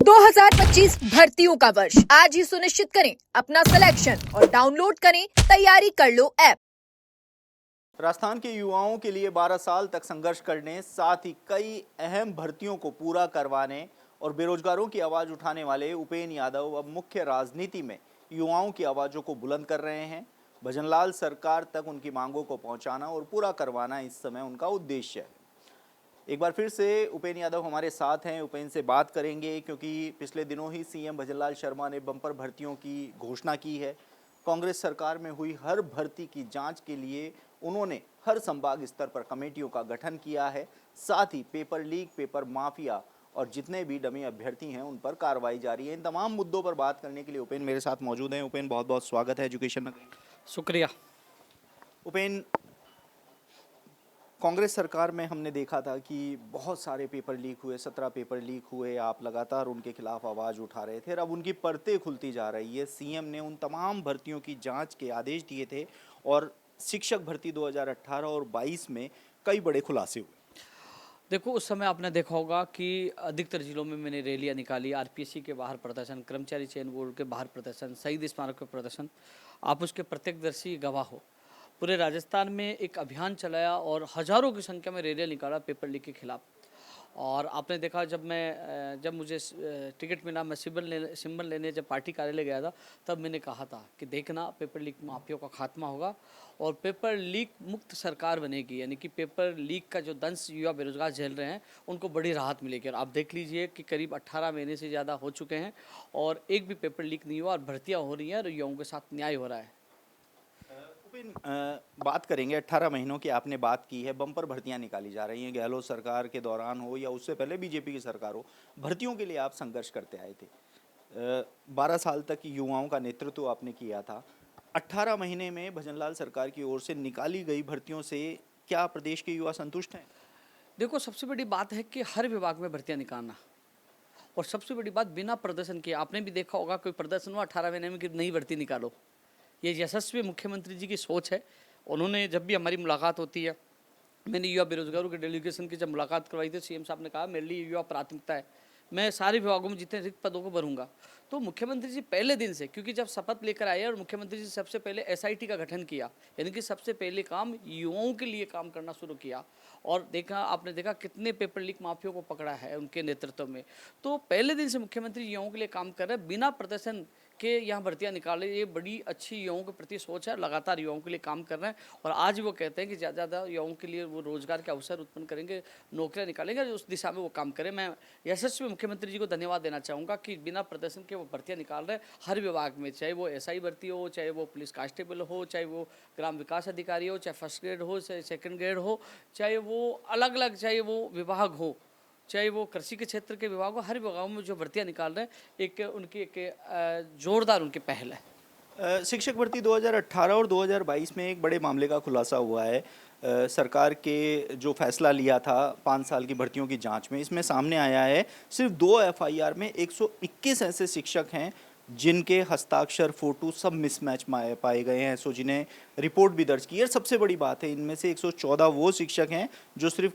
2025 भर्तियों का वर्ष आज ही सुनिश्चित करें अपना सिलेक्शन और डाउनलोड करें तैयारी कर लो ऐप। राजस्थान के युवाओं के लिए 12 साल तक संघर्ष करने, साथ ही कई अहम भर्तियों को पूरा करवाने और बेरोजगारों की आवाज उठाने वाले उपेंद्र यादव अब मुख्य राजनीति में युवाओं की आवाजों को बुलंद कर रहे हैं। भजनलाल सरकार तक उनकी मांगों को पहुंचाना और पूरा करवाना इस समय उनका उद्देश्य है। एक बार फिर से उपेंद्र यादव हमारे साथ हैं। उपेंद्र से बात करेंगे क्योंकि पिछले दिनों ही सीएम भजनलाल शर्मा ने बम्पर भर्तियों की घोषणा की है। कांग्रेस सरकार में हुई हर भर्ती की जांच के लिए उन्होंने हर संभाग स्तर पर कमेटियों का गठन किया है। साथ ही पेपर लीक, पेपर माफिया और जितने भी डमी अभ्यर्थी हैं उन पर कार्रवाई जारी है। इन तमाम मुद्दों पर बात करने के लिए उपेंद्र मेरे साथ मौजूद हैं। उपेंद्र, बहुत बहुत स्वागत है एजुकेशन में। शुक्रिया। उपेंद्र, कांग्रेस सरकार में हमने देखा था कि बहुत सारे पेपर लीक हुए, 17 पेपर लीक हुए। आप लगातार उनके खिलाफ आवाज़ उठा रहे थे। अब उनकी परतें खुलती जा रही है। सीएम ने उन तमाम भर्तियों की जांच के आदेश दिए थे और शिक्षक भर्ती 2018 और 22 में कई बड़े खुलासे हुए। देखो, उस समय आपने देखा होगा कि अधिकतर जिलों में मैंने रैलियां निकाली, आरपीएससी के बाहर प्रदर्शन, कर्मचारी चयन बोर्ड के बाहर प्रदर्शन, शहीद स्मारक के प्रदर्शन। आप उसके प्रत्यक्षदर्शी गवाह हो। पूरे राजस्थान में एक अभियान चलाया और हजारों की संख्या में रैलियां निकाला पेपर लीक के खिलाफ। और आपने देखा, जब मुझे टिकट मिला, मैं सिंबल लेने जब पार्टी कार्यालय गया था, तब मैंने कहा था कि देखना, पेपर लीक माफियों का खात्मा होगा और पेपर लीक मुक्त सरकार बनेगी। यानी कि पेपर लीक का जो दंश युवा बेरोजगार झेल रहे हैं उनको बड़ी राहत मिलेगी। और आप देख लीजिए कि करीब 18 महीने से ज़्यादा हो चुके हैं और एक भी पेपर लीक नहीं हुआ और भर्तियाँ हो रही हैं और युवाओं के साथ न्याय हो रहा है। बात करेंगे, 18 महीनों की आपने बात की है। बम्पर भर्तियां निकाली जा रही हैं, गहलोत सरकार के दौरान हो या उससे पहले बीजेपी की सरकार हो, भर्तियों के लिए आप संघर्ष करते आए थे। 12 साल तक युवाओं का नेतृत्व आपने किया था। 18 महीने में भजनलाल सरकार की ओर से निकाली गई भर्तियों से क्या प्रदेश के युवा संतुष्ट हैं? देखो, सबसे बड़ी बात है कि हर विभाग में भर्तियां निकालना, और सबसे बड़ी बात बिना प्रदर्शन किए। आपने भी देखा होगा, कोई प्रदर्शन हुआ 18 महीने में कि नई भर्ती निकालो। ये यशस्वी मुख्यमंत्री जी की सोच है। उन्होंने, जब भी हमारी मुलाकात होती है, मैंने युवा बेरोजगारों के डेलीगेशन की जब मुलाकात करवाई थी, सीएम साहब ने कहा मेरे लिए युवा प्राथमिकता है, मैं सारे विभागों में जितने रिक्त पदों को भरूंगा। तो मुख्यमंत्री जी पहले दिन से, क्योंकि जब शपथ लेकर आए और मुख्यमंत्री जी सबसे पहले एसआईटी का गठन किया, यानी कि सबसे पहले काम युवाओं के लिए काम करना शुरू किया। और आपने देखा कितने पेपर लीक माफियों को पकड़ा है उनके नेतृत्व में। तो पहले दिन से मुख्यमंत्री युवाओं के लिए काम कर रहे हैं, बिना प्रदर्शन के यहाँ भर्तियाँ निकाले। ये बड़ी अच्छी युवाओं के प्रति सोच है। लगातार युवाओं के लिए काम कर रहे हैं और आज वो कहते हैं कि ज़्यादा ज़्यादा युवाओं के लिए वो रोजगार के अवसर उत्पन्न करेंगे, नौकरियाँ निकालेंगे, उस दिशा में वो काम करें। मैं यशस्वी मुख्यमंत्री जी को धन्यवाद देना चाहूँगा कि बिना प्रदर्शन के वो भर्तियाँ निकाल रहे हैं हर विभाग में, चाहे वो एसआई भर्ती हो, चाहे वो पुलिस कांस्टेबल हो, चाहे वो ग्राम विकास अधिकारी हो, चाहे फर्स्ट ग्रेड हो, चाहे सेकंड ग्रेड हो, चाहे वो अलग अलग, चाहे वो विभाग हो, चाहे वो कृषि के क्षेत्र के विभाग हो। हर विभागों में जो भर्तियां निकाल रहे हैं, एक उनकी एक जोरदार उनकी पहल है। शिक्षक भर्ती 2018 और 2022 में एक बड़े मामले का खुलासा हुआ है। सरकार के जो फैसला लिया था 5 साल की भर्तियों की जांच में, इसमें सामने आया है सिर्फ 2 एफआईआर में 121 ऐसे शिक्षक हैं जिनके हस्ताक्षर, फोटो सब मिसमैच पाए गए हैं। एसओजी ने रिपोर्ट भी दर्ज की है। सबसे बड़ी बात है, इनमें से 114 वो शिक्षक हैं जो सिर्फ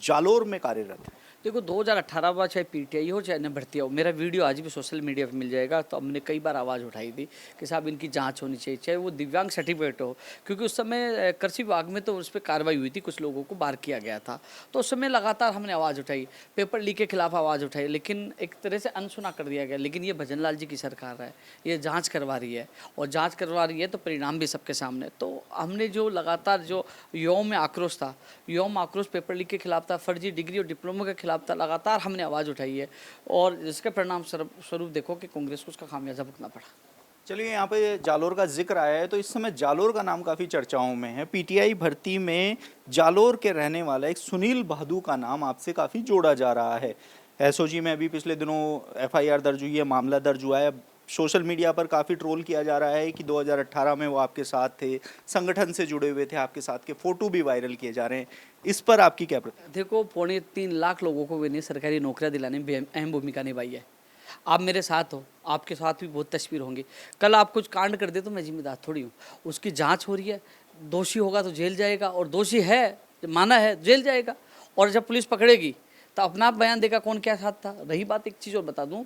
जालोर में कार्यरत हैं। देखो, 2018 में चाहे पीटीआई हो चाहे न भर्ती हो, मेरा वीडियो आज भी सोशल मीडिया पे मिल जाएगा। तो हमने कई बार आवाज़ उठाई थी कि साहब इनकी जांच होनी चाहिए, चाहे वो दिव्यांग सर्टिफिकेट हो, क्योंकि उस समय कृषि विभाग में तो उस पर कार्रवाई हुई थी, कुछ लोगों को बाहर किया गया था। तो उस समय लगातार हमने आवाज़ उठाई, पेपर लीक के खिलाफ आवाज़ उठाई, लेकिन एक तरह से अनसुना कर दिया गया। लेकिन ये भजनलाल जी की सरकार है, ये जाँच करवा रही है और जाँच करवा रही है तो परिणाम भी सबके सामने। तो हमने जो लगातार जो युवाओं में आक्रोश था, युवाओं में आक्रोश पेपर लीक के खिलाफ था, फर्जी डिग्री और डिप्लोमा के खिलाफ था, लगातार हमने आवाज़ उठाई है और जिसके परिणाम स्वरूप देखो कि कांग्रेस को उसका खामियाजा भुगतना पड़ा। चलिए, यहाँ पे जालोर का जिक्र आया है तो इस समय जालोर का नाम काफ़ी चर्चाओं में है। पीटीआई भर्ती में जालोर के रहने वाला एक सुनील बहादुर का नाम आपसे काफ़ी जोड़ा जा रहा है। एसओजी में अभी पिछले दिनों एफआईआर दर्ज हुई है, मामला दर्ज हुआ है। सोशल मीडिया पर काफ़ी ट्रोल किया जा रहा है कि 2018 में वो आपके साथ थे, संगठन से जुड़े हुए थे, आपके साथ के फ़ोटो भी वायरल किए जा रहे हैं। इस पर आपकी क्या प्रतिक्रिया? देखो, 3.25 लाख लोगों को मैंने सरकारी नौकरियां दिलाने में अहम भूमिका निभाई है। आप मेरे साथ हो, आपके साथ भी बहुत तस्वीर होंगी। कल आप कुछ कांड कर दे तो मैं जिम्मेदार थोड़ी हूँ। उसकी जांच हो रही है, दोषी होगा तो जेल जाएगा और दोषी है, माना है, जेल जाएगा। और जब पुलिस पकड़ेगी तो अपना बयान देगा कौन क्या साथ था। रही बात, एक चीज़ और बता दूँ,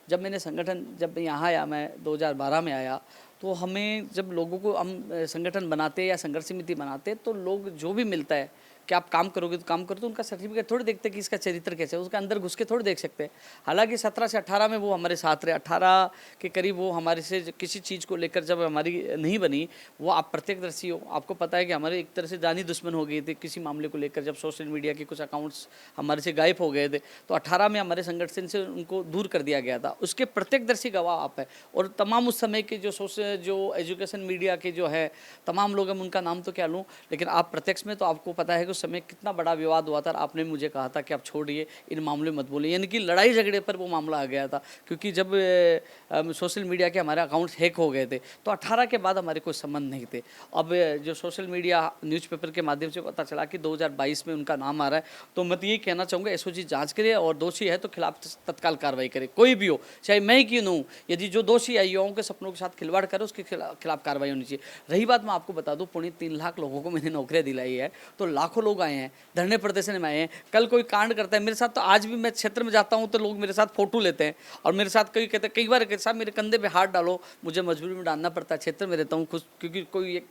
जब मैंने संगठन जब मैं यहाँ आया, मैं 2012 में आया, तो हमें जब लोगों को हम संगठन बनाते या संघर्ष समिति बनाते तो लोग जो भी मिलता है कि आप काम करोगे तो काम करो, तो उनका सर्टिफिकेट थोड़ी देखते कि इसका चरित्र कैसे है, उसका अंदर घुस के थोड़ी देख सकते हैं। हालांकि 17 से 18 में वो हमारे साथ रहे, 18 के करीब वो हमारे से किसी चीज़ को लेकर जब हमारी नहीं बनी, वो आप प्रत्यक्षदर्शी हो, आपको पता है कि हमारे एक तरह से जानी दुश्मन हो गई थी किसी मामले को लेकर। जब सोशल मीडिया के कुछ अकाउंट्स हमारे से गायब हो गए थे, तो 18 में हमारे संगठन से उनको दूर कर दिया गया था। उसके प्रत्यक्षदर्शी गवाह आप है, और तमाम उस समय के जो एजुकेशन मीडिया के जो है तमाम लोग, हम उनका नाम तो क्या लूँ, लेकिन आप प्रत्यक्ष में तो आपको पता है कि उस समय कितना बड़ा विवाद हुआ था। आपने मुझे कहा था कि आप छोड़िए, इन मामले मत बोलिए, यानी कि लड़ाई झगड़े पर वो मामला आ गया था। क्योंकि जब सोशल मीडिया के हमारे अकाउंट्स हैक हो गए थे, तो 18 के बाद हमारे कोई संबंध नहीं थे। अब जो सोशल मीडिया न्यूज़पेपर के माध्यम से पता चला कि 2022 में उनका नाम आ रहा है, तो मैं तो यही कहना चाहूँगा एसओजी जांच करे और दोषी है तो खिलाफ तत्काल कार्रवाई करे, कोई भी हो, चाहे मैं ही क्यों न हूँ। यदि जो दोषी है युवाओं के सपनों के साथ खिलवाड़ करे, उसके खिलाफ कार्रवाई होनी चाहिए। रही बात, मैं आपको बता दूं, 3.25 लाख लोगों को मैंने नौकरियां दिलाई है, तो लाखों लोग आए हैं, धरने प्रदर्शन में आए हैं। कल कोई कांड करता है मेरे साथ, तो आज भी मैं क्षेत्र में जाता हूं तो लोग मेरे साथ फोटो लेते हैं, और मेरे साथ कई कहते हैं, कई बार कहते साहब मेरे कंधे पे हाथ डालो, मुझे मजबूरी में डालना पड़ता है, क्षेत्र में रहता हूँ खुद, क्योंकि कोई एक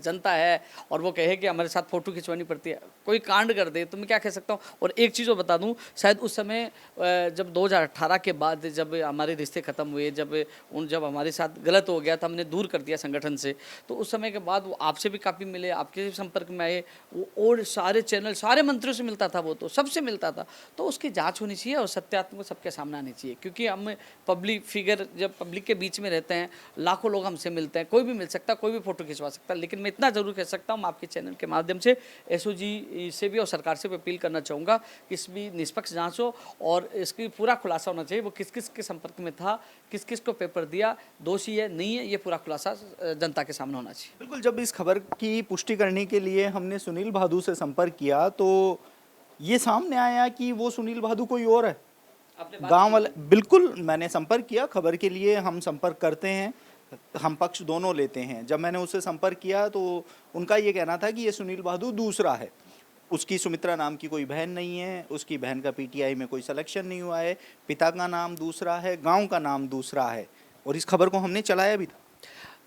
जनता है और वो कहे कि हमारे साथ फोटो खिंचवानी पड़ती है, कोई कांड कर दे तो मैं क्या कह सकता हूँ। और एक चीज़ बता दूँ, शायद उस समय जब 2018 के बाद जब हमारे रिश्ते ख़त्म हुए, जब हमारे साथ गलत हो गया था, हमने दूर कर दिया संगठन से, तो उस समय के बाद वो आपसे भी काफ़ी मिले, आपके संपर्क में आए, वो और सारे चैनल, सारे मंत्रियों से मिलता था, वो तो सबसे मिलता था। तो उसकी जांच होनी चाहिए और सत्यात्मक सबके सामने आनी चाहिए, क्योंकि हम पब्लिक फिगर, जब पब्लिक के बीच में रहते हैं, लाखों लोग हमसे मिलते हैं, कोई भी मिल सकता है, कोई भी फोटो खिंचवा सकता है। लेकिन मैं इतना जरूर कह सकता हूँ, आपके चैनल के माध्यम से एसओजी से भी और सरकार से भी अपील करना चाहूँगा कि इसमें निष्पक्ष जाँच हो और इसकी पूरा खुलासा होना चाहिए, वो किस किस के संपर्क में था, किस किस को पेपर दिया, दोषी है नहीं है, ये पूरा खुलासा जनता के सामने होना चाहिए। बिल्कुल, जब इस खबर की पुष्टि करने के लिए हमने सुनील भादु से संपर्क किया, तो ये सामने आया कि वो सुनील भादु कोई और है, गांव वाले। बिल्कुल, मैंने संपर्क किया, खबर के लिए हम संपर्क करते हैं, हम पक्ष दोनों लेते हैं। जब मैंने उससे संपर्क किया तो उनका ये कहना था कि ये सुनील भादु दूसरा है, उसकी सुमित्रा नाम की कोई बहन नहीं है, उसकी बहन का पीटीआई में कोई सिलेक्शन नहीं हुआ है, पिता का नाम दूसरा है, गांव का नाम दूसरा है, और इस खबर को हमने चलाया भी था।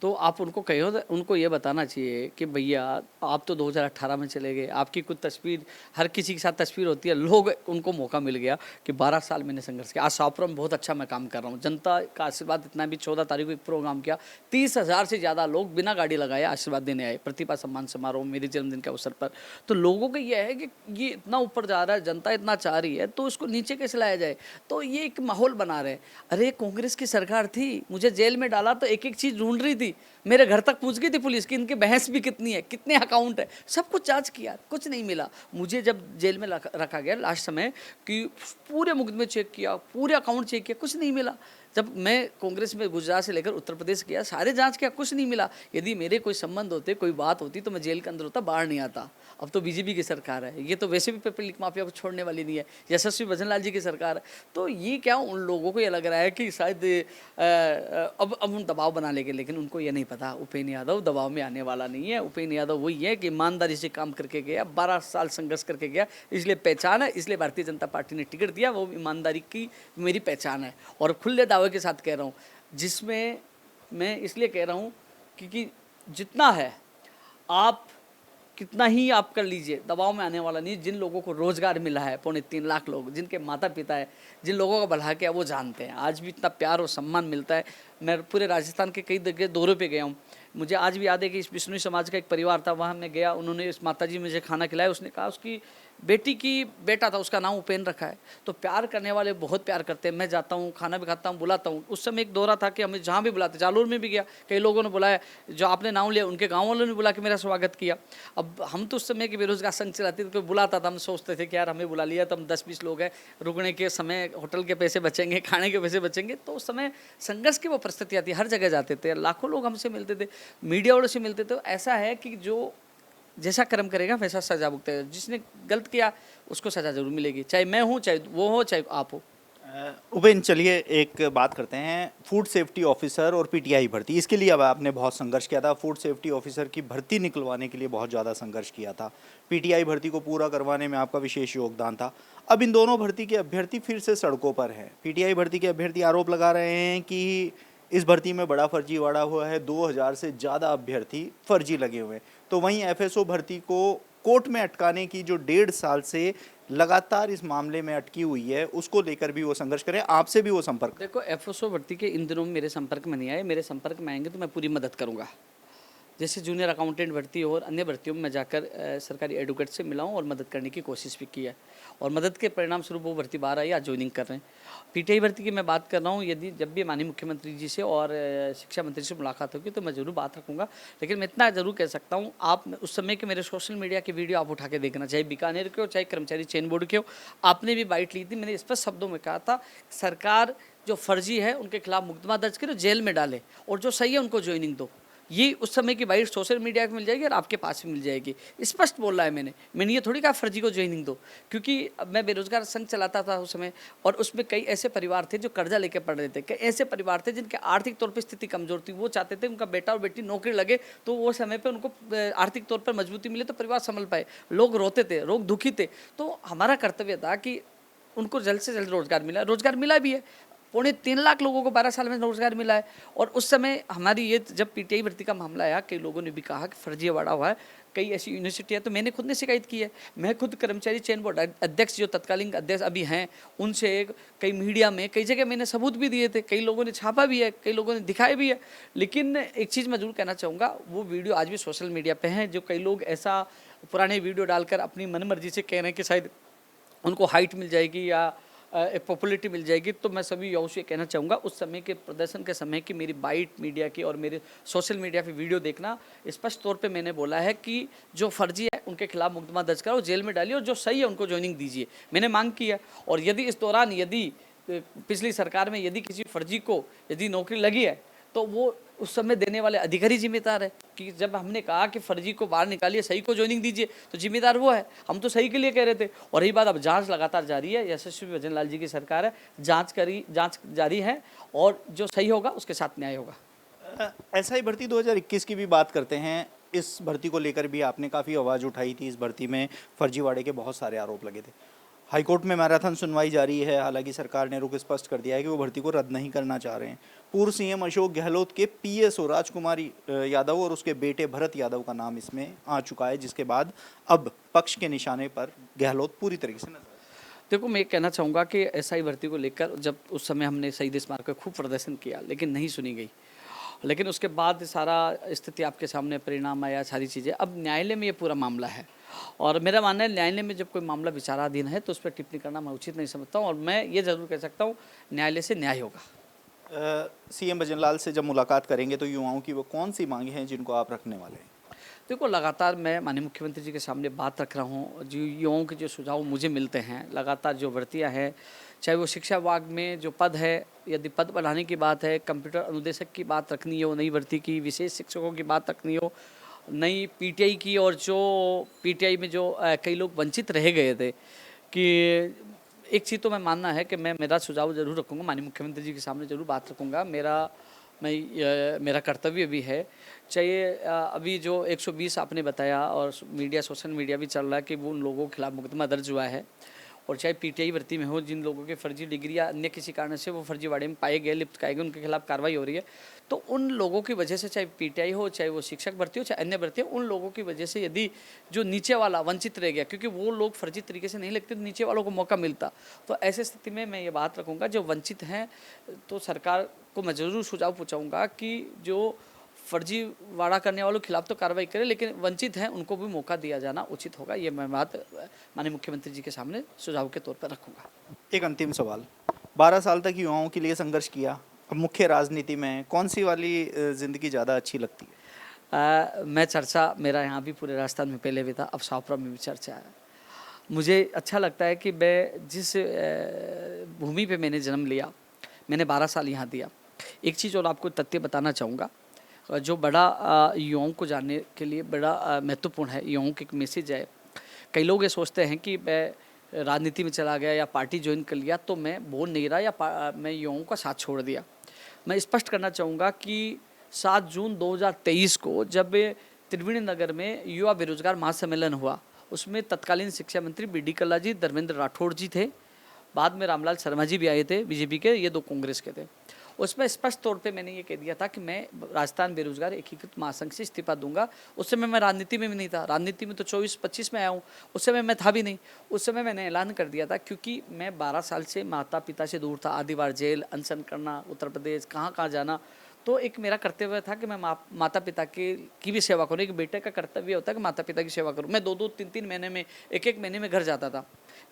तो आप उनको कहो, उनको ये बताना चाहिए कि भैया आप तो 2018 में चले गए, आपकी कुछ तस्वीर, हर किसी के साथ तस्वीर होती है, लोग उनको मौका मिल गया कि 12 साल मैंने संघर्ष किया, आज शाहपुरा में बहुत अच्छा मैं काम कर रहा हूँ, जनता का आशीर्वाद इतना भी। 14 तारीख को एक प्रोग्राम किया, 30,000 से ज़्यादा लोग बिना गाड़ी लगाए आशीर्वाद देने आए, प्रतिभा सम्मान समारोह मेरे जन्मदिन के अवसर पर। तो लोगों का यह है कि ये इतना ऊपर जा रहा है, जनता इतना चाह रही है, तो इसको नीचे कैसे लाया जाए। तो ये एक माहौल बना रहे हैं। अरे कांग्रेस की सरकार थी, मुझे जेल में डाला तो एक एक चीज़ ढूंढ रही थी, मेरे घर तक पूछ गई थी पुलिस की इनके बहस भी कितनी है, कितने अकाउंट है, सब कुछ जांच किया, कुछ नहीं मिला। मुझे जब जेल में रखा गया लास्ट समय कि पूरे मुकदमे चेक किया, पूरे अकाउंट चेक किया, कुछ नहीं मिला। जब मैं कांग्रेस में गुजरात से लेकर उत्तर प्रदेश गया, सारे जांच किया, कुछ नहीं मिला। यदि मेरे कोई संबंध होते, कोई बात होती, तो मैं जेल के अंदर होता, बाहर नहीं आता। अब तो बीजेपी की सरकार है, ये तो वैसे भी पेपर लीक माफिया को छोड़ने वाली नहीं है, यशस्वी भजनलाल जी की सरकार है। तो ये क्या, उन लोगों को ये लग रहा है कि शायद अब हम दबाव बना लेंगे, लेकिन उनको ये नहीं पता उपेंद्र यादव दबाव में आने वाला नहीं है। उपेंद्र यादव वही है कि ईमानदारी से काम करके गया, 12 साल संघर्ष करके गया, इसलिए पहचान है, इसलिए भारतीय जनता पार्टी ने टिकट दिया, वो ईमानदारी की मेरी पहचान है। और खुले दावे के साथ कह रहा हूँ, जिसमें मैं इसलिए कह रहा हूँ क्योंकि जितना है आप कितना ही आप कर लीजिए, दबाव में आने वाला नहीं। जिन लोगों को रोजगार मिला है, 3.25 लाख लोग, जिनके माता पिता है, जिन लोगों का भला किया, वो जानते हैं। आज भी इतना प्यार और सम्मान मिलता है। मैं पूरे राजस्थान के कई जगह दौरे पे गया हूँ, मुझे आज भी याद है कि इस बिश्नोई समाज का एक परिवार था, वहाँ मैं गया, उन्होंने इस माताजी मुझे खाना खिलाया, उसने कहा उसकी बेटी की बेटा था, उसका नाम उपेंद्र रखा है। तो प्यार करने वाले बहुत प्यार करते हैं। मैं जाता हूँ, खाना भी खाता हूँ, बुलाता हूँ। उस समय एक दौरा था कि हमें जहाँ भी बुलाते, जालोर में भी गया, कई लोगों ने बुलाया, जो आपने नाम लिया उनके गाँव वालों ने बुला के मेरा स्वागत किया। अब हम तो उस समय के बेरोजगार संघ चलाते थे, कोई बुलाता था, हम सोचते थे कि यार हमें बुला लिया तो हम 10-20 लोग हैं, रुकने के समय होटल के पैसे बचेंगे, खाने के पैसे बचेंगे। तो उस समय संघर्ष की वो परिस्थितियाँ थी, हर जगह जाते थे, लाखों लोग हमसे मिलते थे, मीडिया वालों से मिलते थे। ऐसा है कि जो जैसा कर्म करेगा वैसा सजा भुगतेगा, जिसने गलत किया उसको सजा जरूर मिलेगी, चाहे मैं हूँ, चाहे वो हो, चाहे आप हो। उपेन, चलिए एक बात करते हैं, फूड सेफ्टी ऑफिसर और पीटीआई भर्ती, इसके लिए अब आपने बहुत संघर्ष किया था। फूड सेफ्टी ऑफिसर की भर्ती निकलवाने के लिए बहुत ज़्यादा संघर्ष किया था। पीटीआई भर्ती को पूरा करवाने में आपका विशेष योगदान था। अब इन दोनों भर्ती के अभ्यर्थी फिर से सड़कों पर हैं। पीटीआई भर्ती के अभ्यर्थी आरोप लगा रहे हैं कि इस भर्ती में बड़ा फर्जीवाड़ा हुआ है, 2000 से ज़्यादा अभ्यर्थी फर्जी लगे हुए हैं। तो वहीं एफएसओ भर्ती को कोर्ट में अटकाने की जो 1.5 साल से लगातार इस मामले में अटकी हुई है, उसको लेकर भी वो संघर्ष करें, आपसे भी वो संपर्क। देखो, एफएसओ भर्ती के इन दिनों में मेरे संपर्क में नहीं आए। मेरे संपर्क में आएंगे तो मैं पूरी मदद करूंगा। जैसे जूनियर अकाउंटेंट भर्ती और अन्य भर्तियों में मैं जाकर सरकारी एडवोकेट से मिला हूं और मदद करने की कोशिश भी की है, और मदद के परिणाम स्वरूप वो भर्ती बाहर आई, आज ज्वाइनिंग कर रहे हैं। पीटीआई भर्ती की मैं बात कर रहा हूं, यदि जब भी माननीय मुख्यमंत्री जी से और शिक्षा मंत्री से मुलाकात होगी तो मैं ज़रूर बात रखूँगा। लेकिन मैं इतना ज़रूर कह सकता हूँ, आप उस समय के मेरे सोशल मीडिया के वीडियो आप उठा के देखना, चाहे बीकानेर के हो चाहे कर्मचारी चयन बोर्ड के हो, आपने भी बाइट ली थी। मैंने स्पष्ट शब्दों में कहा था, सरकार जो फर्जी है उनके खिलाफ मुकदमा दर्ज करे, जेल में डाले, और जो सही है उनको ज्वाइनिंग दो। ये उस समय की बाइट सोशल मीडिया पे मिल जाएगी और आपके पास भी मिल जाएगी। स्पष्ट बोला है मैंने ये थोड़ी कहा फर्जी को ज्वाइनिंग दो, क्योंकि अब मैं बेरोजगार संघ चलाता था उस समय, और उसमें कई ऐसे परिवार थे जो कर्जा लेके पढ़ रहे थे, कई ऐसे परिवार थे जिनके आर्थिक तौर पर स्थिति कमजोर थी। वो चाहते थे उनका बेटा और बेटी नौकरी लगे, तो वो समय पर उनको आर्थिक तौर पर मजबूती मिले तो परिवार संभल पाए। लोग रोते थे, लोग दुखी थे, तो हमारा कर्तव्य था कि उनको जल्द से जल्द रोजगार मिला भी है। 3.25 लाख लोगों को 12 साल में रोजगार मिला है। और उस समय हमारी ये, जब पीटीआई भर्ती का मामला आया, कई लोगों ने भी कहा कि फर्जीवाड़ा हुआ है, कई ऐसी यूनिवर्सिटी है, तो मैंने खुद ने शिकायत की है। मैं खुद कर्मचारी चयन बोर्ड अध्यक्ष, जो तत्कालीन अध्यक्ष अभी हैं, उनसे कई मीडिया में कई जगह मैंने सबूत भी दिए थे, कई लोगों ने छापा भी है, कई लोगों ने दिखाए भी है। लेकिन एक चीज़ मैं जरूर कहना चाहूँगा, वो वीडियो आज भी सोशल मीडिया पर हैं। जो कई लोग ऐसा पुराने वीडियो डालकर अपनी मनमर्जी से कह रहे हैं कि शायद उनको हाइट मिल जाएगी या एक पॉपुलरिटी मिल जाएगी, तो मैं सभी युवाओं से कहना चाहूँगा, उस समय के प्रदर्शन के समय की मेरी बाइट मीडिया की और मेरे सोशल मीडिया पे वीडियो देखना। स्पष्ट तौर पे मैंने बोला है कि जो फर्जी है उनके खिलाफ मुकदमा दर्ज करो, जेल में डालिए, और जो सही है उनको ज्वाइनिंग दीजिए। मैंने मांग की है। और यदि इस दौरान पिछली सरकार में यदि किसी फर्जी को यदि नौकरी लगी है, तो वो उस समय देने वाले अधिकारी जिम्मेदार है। कि जब हमने कहा कि फर्जी को बाहर निकालिए, सही को ज्वाइनिंग दीजिए, तो जिम्मेदार वो है। हम तो सही के लिए कह रहे थे। और यही बात, अब जांच लगातार जारी है, यशस्वी भजन लाल जी की सरकार है, जांच जारी है, और जो सही होगा उसके साथ न्याय होगा। एसआई भर्ती 2021 की भी बात करते हैं। इस भर्ती को लेकर भी आपने काफ़ी आवाज़ उठाई थी। इस भर्ती में फर्जीवाड़े के बहुत सारे आरोप लगे थे। हाईकोर्ट में मैराथन सुनवाई जारी है। हालांकि सरकार ने रुख स्पष्ट कर दिया है कि वो भर्ती को रद्द नहीं करना चाह रहे हैं। पूर्व सीएम अशोक गहलोत के पीएसओ राजकुमारी यादव और उसके बेटे भरत यादव का नाम इसमें आ चुका है, जिसके बाद अब पक्ष के निशाने पर गहलोत पूरी तरीके से नजर। देखो, मैं कहना चाहूँगा कि एसआई भर्ती को लेकर जब उस समय हमने शहीद स्मारक पर खूब प्रदर्शन किया, लेकिन नहीं सुनी गई। लेकिन उसके बाद सारा स्थिति आपके सामने, परिणाम आया, सारी चीज़ें। अब न्यायालय में ये पूरा मामला है, और मेरा मानना है न्यायालय में जब कोई मामला विचाराधीन है तो उस पर टिप्पणी करना मैं उचित नहीं समझता हूँ। और मैं ये ज़रूर कह सकता हूँ, न्यायालय से न्याय होगा। सीएम भजनलाल से जब मुलाकात करेंगे तो युवाओं की वो कौन सी मांगे हैं जिनको आप रखने वाले हैं? देखो, लगातार मैं माननीय मुख्यमंत्री जी के सामने बात रख रहा हूँ। जो युवाओं के जो सुझाव मुझे मिलते हैं, लगातार जो भर्तियाँ हैं, चाहे वो शिक्षा विभाग में जो पद है, यदि पद बढ़ाने की बात है, कंप्यूटर अनुदेशक की बात रखनी हो, नई भर्ती की, विशेष शिक्षकों की बात रखनी हो, नई पीटीआई की, और जो पीटीआई में जो कई लोग वंचित रह गए थे, कि एक चीज़ तो मैं मानना है कि मैं मेरा सुझाव जरूर रखूँगा, माननीय मुख्यमंत्री जी के सामने जरूर बात रखूँगा। मेरा कर्तव्य भी है। चाहे अभी जो 120 आपने बताया, और मीडिया, सोशल मीडिया भी चल रहा है कि वो उन लोगों के खिलाफ मुकदमा दर्ज हुआ है, और चाहे पीटीआई भर्ती में हो, जिन लोगों के फर्जी डिग्री या अन्य किसी कारण से वो फर्जीवाड़े में पाए गए, लिप्त पाए गए, उनके खिलाफ कार्रवाई हो रही है। तो उन लोगों की वजह से, चाहे पीटीआई हो, चाहे वो शिक्षक भर्ती हो, चाहे अन्य भर्ती हो, उन लोगों की वजह से यदि जो नीचे वाला वंचित रह गया, क्योंकि वो लोग फर्जी तरीके से नहीं लगते, तो नीचे वालों को मौका मिलता, तो ऐसे स्थिति में मैं ये बात रखूँगा, जो वंचित हैं, तो सरकार को मैं ज़रूर सुझाव पूछूँगा कि जो फर्जीवाड़ा करने वालों के खिलाफ तो कार्रवाई करे, लेकिन वंचित हैं उनको भी मौका दिया जाना उचित होगा। ये मैं बात माननीय मुख्यमंत्री जी के सामने सुझाव के तौर पर रखूँगा। एक अंतिम सवाल, 12 साल तक युवाओं के लिए संघर्ष किया, अब मुख्य राजनीति में कौन सी वाली ज़िंदगी ज़्यादा अच्छी लगती है? मैं चर्चा, मेरा यहाँ भी पूरे राजस्थान में पहले भी था, अब शाहपुरा में भी चर्चा है। मुझे अच्छा लगता है कि मैं जिस भूमि पे मैंने जन्म लिया, मैंने 12 साल यहाँ दिया। एक चीज़ और आपको तथ्य बताना चाहूँगा, जो बड़ा युवाओं को जानने के लिए बड़ा महत्वपूर्ण है, युवाओं की एक मैसेज है। कई लोग ये सोचते हैं कि मैं राजनीति में चला गया या पार्टी ज्वाइन कर लिया तो मैं बोल नहीं रहा या मैं युवाओं का साथ छोड़ दिया। मैं स्पष्ट करना चाहूँगा कि 7 जून 2023 को जब त्रिवेणी नगर में युवा बेरोजगार महासम्मेलन हुआ, उसमें तत्कालीन शिक्षा मंत्री बी.डी. कल्ला जी, धर्मेंद्र राठौड़ जी थे, बाद में रामलाल शर्मा जी भी आए थे बीजेपी के, ये 2 कांग्रेस के थे। उसमें स्पष्ट तौर पे मैंने ये कह दिया था कि मैं राजस्थान बेरोजगार एकीकृत महासंघ से इस्तीफा दूंगा। उस समय मैं राजनीति में भी नहीं था, राजनीति में तो 24-25 में आया हूँ, उस समय मैं था भी नहीं। उस समय मैंने ऐलान कर दिया था क्योंकि मैं 12 साल से माता पिता से दूर था, आदिवार जेल, अनशन करना, उत्तर प्रदेश, कहाँ जाना। तो एक मेरा कर्तव्य था कि मैं माता पिता की भी सेवा करूँ। एक बेटे का कर्तव्य होता है कि माता पिता की सेवा करूँ। मैं 2-2, 3-3 महीने में, एक महीने में घर जाता था।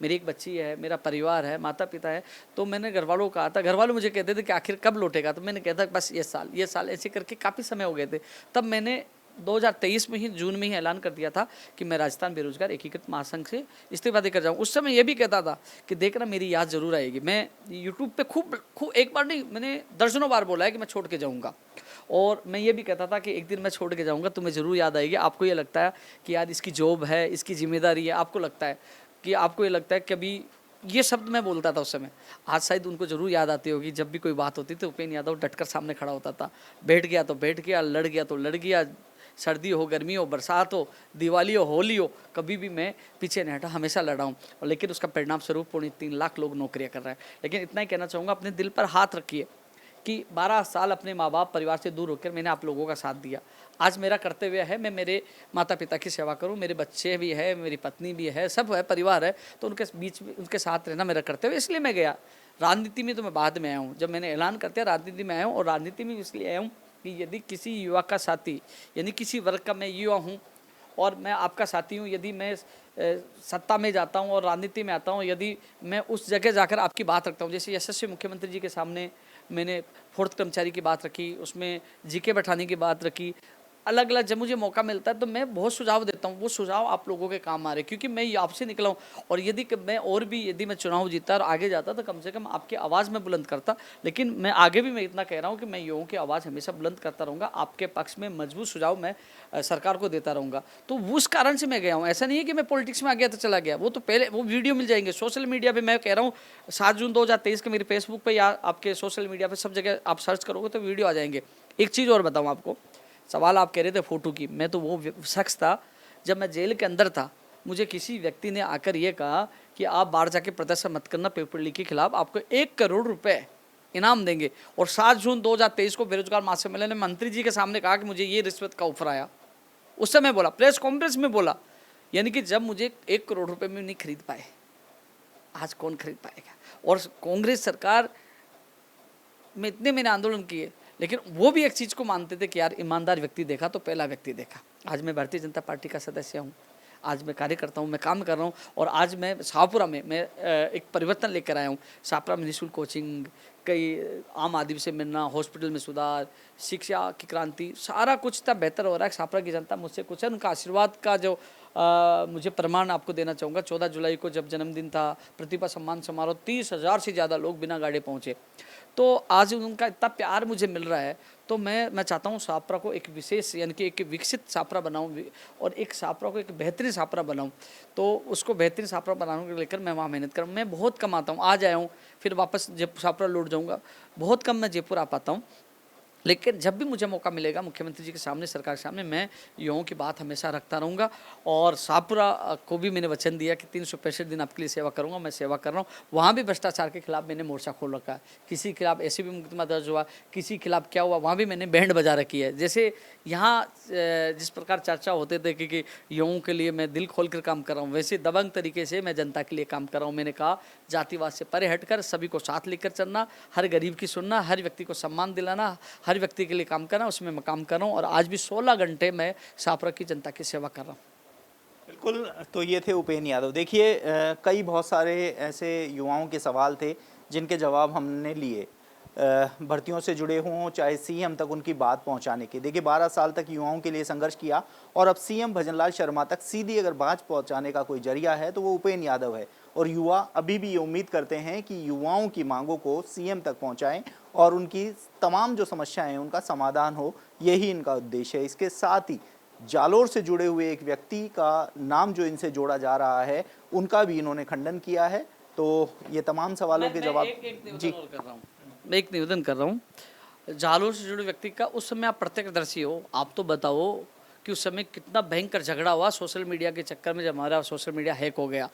मेरी एक बच्ची है, मेरा परिवार है, माता पिता है। तो मैंने घर वालों को कहा था, घर वाले मुझे कहते थे कि आखिर कब लौटेगा, तो मैंने कहता बस ये साल, ऐसे करके काफ़ी समय हो गए थे। तब मैंने 2023 में ही जून में ही ऐलान कर दिया था कि मैं राजस्थान बेरोजगार एकीकृत महासंघ से इस्तीफा देकर जाऊँ। उस समय ये भी कहता था कि देखना मेरी याद जरूर आएगी। मैं यूट्यूब पे खूब एक बार नहीं, मैंने दर्जनों बार बोला है कि मैं छोड़ के जाऊँगा। और मैं ये भी कहता था कि एक दिन मैं छोड़ के जाऊँगा, तुम्हें ज़रूर याद आएगी। आपको ये लगता है कि यार इसकी जॉब है, इसकी जिम्मेदारी है, आपको ये लगता है कि अभी ये शब्द मैं बोलता था उस समय। आज शायद उनको जरूर याद आती होगी। जब भी कोई बात होती तो उपेन्द्र यादव डटकर सामने खड़ा होता था। बैठ गया तो बैठ गया, लड़ गया तो लड़ गया, सर्दी हो, गर्मी हो, बरसात हो, दिवाली हो, होली हो, कभी भी मैं पीछे नहीं हटा, हमेशा लड़ा हूँ। और लेकिन उसका परिणाम स्वरूप 3.25 लाख लोग नौकरियाँ कर रहे हैं। लेकिन इतना ही कहना चाहूँगा, अपने दिल पर हाथ रखिए कि 12 साल अपने माँ बाप परिवार से दूर होकर मैंने आप लोगों का साथ दिया। आज मेरा कर्तव्य है मैं मेरे माता पिता की सेवा करूं। मेरे बच्चे भी है, मेरी पत्नी भी है, सब है, परिवार है, तो उनके बीच में उनके साथ रहना मेरा कर्तव्य। इसलिए मैं गया। राजनीति में तो मैं बाद में आया हूँ, जब मैंने ऐलान करते राजनीति में आया हूँ। और राजनीति में इसलिए आया हूँ कि यदि किसी युवा का साथी, यानी किसी वर्ग का मैं युवा हूँ और मैं आपका साथी हूँ, यदि मैं सत्ता में जाता हूँ और राजनीति में आता हूँ, यदि मैं उस जगह जाकर आपकी बात रखता हूँ, जैसे यशस्वी मुख्यमंत्री जी के सामने मैंने 4th कर्मचारी की बात रखी, उसमें जीके बैठाने की बात रखी, अलग अलग जब मुझे मौका मिलता है तो मैं बहुत सुझाव देता हूँ। वो सुझाव आप लोगों के काम आ रहे, क्योंकि मैं आपसे निकला हूँ। और यदि मैं चुनाव जीता और आगे जाता तो कम से कम आपकी आवाज़ में बुलंद करता। लेकिन मैं आगे भी मैं इतना कह रहा हूँ कि मैं युवाओं की आवाज़ हमेशा बुलंद करता रहूँगा, आपके पक्ष में मजबूत सुझाव मैं सरकार को देता रहूँगा। तो उस कारण से मैं गया हूँ। ऐसा नहीं है कि मैं पॉलिटिक्स में आ गया तो चला गया। वो तो पहले वो वीडियो मिल जाएंगे सोशल मीडिया पर। मैं कह रहा हूँ 7 जून 2023 के मेरे फेसबुक पर या आपके सोशल मीडिया पर सब जगह आप सर्च करोगे तो वीडियो आ जाएंगे। एक चीज़ और बताऊँ आपको, सवाल आप कह रहे थे फोटो की, मैं तो वो शख्स था जब मैं जेल के अंदर था, मुझे किसी व्यक्ति ने आकर ये कहा कि आप बाहर जाके प्रदर्शन मत करना पेपर लीक के खिलाफ, आपको 1 करोड़ रुपए इनाम देंगे। और 7 जून 2023 को बेरोजगार महासम्मेलन ने मंत्री जी के सामने कहा कि मुझे ये रिश्वत का ऑफर आया। उस समय बोला, प्रेस कॉन्फ्रेंस में बोला, यानी कि जब मुझे 1 करोड़ रुपए में नहीं खरीद पाए, आज कौन खरीद पाएगा। और कांग्रेस सरकार में इतने मैंने आंदोलन किए, लेकिन वो भी एक चीज़ को मानते थे कि यार ईमानदार व्यक्ति देखा तो पहला व्यक्ति देखा। आज मैं भारतीय जनता पार्टी का सदस्य हूँ, आज मैं कार्यकर्ता हूँ, मैं काम कर रहा हूँ। और आज मैं शाहपुरा में मैं एक परिवर्तन लेकर आया हूँ। शाहपुरा में निःशुल्क कोचिंग, कई आम आदमी से मिलना, हॉस्पिटल में सुधार, शिक्षा की क्रांति, सारा कुछ इतना बेहतर हो रहा है। शाहपुरा की जनता मुझसे कुछ है, उनका आशीर्वाद का जो मुझे प्रमाण आपको देना चाहूँगा। 14 जुलाई को जब जन्मदिन था, प्रतिभा सम्मान समारोह, 30,000 से ज़्यादा लोग बिना गाड़ी पहुँचे। तो आज उनका इतना प्यार मुझे मिल रहा है, तो मैं चाहता हूँ शाहपुरा को एक विशेष, यानी कि एक विकसित शाहपुरा बनाऊँ और एक शाहपुरा को एक बेहतरीन शाहपुरा बनाऊँ। तो उसको बेहतरीन शाहपुरा बनाने को लेकर मैं वहाँ मेहनत करूँ। मैं बहुत कम आता हूँ, आज आया हूँ, फिर वापस जयपुर शाहपुरा लौट जाऊँगा। बहुत कम मैं जयपुर आ पाता हूँ, लेकिन जब भी मुझे मौका मिलेगा मुख्यमंत्री जी के सामने, सरकार के सामने, मैं युवाओं की बात हमेशा रखता रहूँगा। और शाहपुरा को भी मैंने वचन दिया कि 365 दिन आपके लिए सेवा करूँगा। मैं सेवा कर रहा हूँ। वहाँ भी भ्रष्टाचार के खिलाफ मैंने मोर्चा खोल रखा है। किसी के खिलाफ ऐसे भी मुकदमा दर्ज हुआ, किसी के खिलाफ क्या हुआ, वहाँ भी मैंने बैंड बजा रखी है। जैसे यहाँ जिस प्रकार चर्चा होते थे कि युवाओं के लिए मैं दिल खोल कर काम कर रहा हूँ, वैसे दबंग तरीके से मैं जनता के लिए काम कर रहा हूँ। मैंने कहा जातिवाद से परे हटकर सभी को साथ लेकर चलना, हर गरीब की सुनना, हर व्यक्ति को सम्मान दिलाना, हर व्यक्ति के लिए काम करना, उसमें मैं काम कर रहा हूँ। और आज भी 16 घंटे मैं शाहपुरा की जनता की सेवा कर रहा हूँ। बिल्कुल, तो ये थे उपेन्द्र यादव। देखिए, कई बहुत सारे ऐसे युवाओं के सवाल थे जिनके जवाब हमने लिए, भर्तियों से जुड़े हों चाहे सीएम तक उनकी बात पहुंचाने के। देखिए, 12 साल तक युवाओं के लिए संघर्ष किया और अब सीएम भजनलाल शर्मा तक सीधी अगर बात पहुंचाने का कोई जरिया है तो वो उपेन्द्र यादव है। और युवा अभी भी ये उम्मीद करते हैं कि युवाओं की मांगों को सीएम तक पहुंचाएं और उनकी तमाम जो समस्याएं हैं उनका समाधान हो, यही इनका उद्देश्य है। इसके साथ ही जालोर से जुड़े हुए एक व्यक्ति का नाम जो इनसे जोड़ा जा रहा है उनका भी इन्होंने खंडन किया है। तो ये तमाम सवालों के जवाब जी कर रहा हूँ, मैं एक निवेदन कर रहा हूँ। जालोर से जुड़े व्यक्ति का उस समय आप प्रत्यक्षदर्शी हो, आप तो बताओ कि उस समय कितना भयंकर झगड़ा हुआ सोशल मीडिया के चक्कर में, जब हमारा सोशल मीडिया हैक हो गया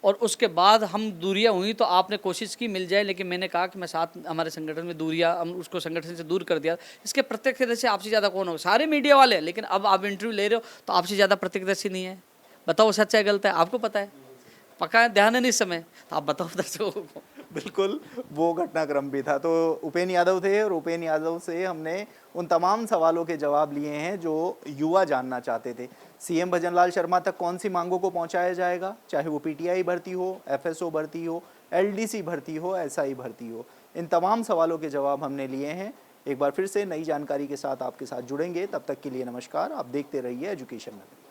और उसके बाद हम दूरियां हुई तो आपने कोशिश की मिल जाए, लेकिन मैंने कहा कि मैं साथ हमारे संगठन में दूरियां, हम उसको संगठन से दूर कर दिया। इसके प्रत्यक्षदर्शी आपसे ज़्यादा कौन होगा? सारे मीडिया वाले, लेकिन अब आप इंटरव्यू ले रहे हो तो आपसे ज़्यादा प्रत्यक्षदर्शी नहीं है। बताओ सच है गलत है, आपको पता है, पक्का है, ध्यान है नहीं इस समय, तो आप बताओ दर्शकों को। बिल्कुल वो घटनाक्रम भी था। तो उपेंद्र यादव थे और उपेंद्र यादव से हमने उन तमाम सवालों के जवाब लिए हैं जो युवा जानना चाहते थे। सीएम भजनलाल शर्मा तक कौन सी मांगों को पहुंचाया जाएगा, चाहे वो पीटीआई भर्ती हो, एफएसओ भर्ती हो, एलडीसी भर्ती हो, एसआई भर्ती हो, इन तमाम सवालों के जवाब हमने लिए हैं। एक बार फिर से नई जानकारी के साथ आपके साथ जुड़ेंगे, तब तक के लिए नमस्कार। आप देखते रहिए एजुकेशन नगर।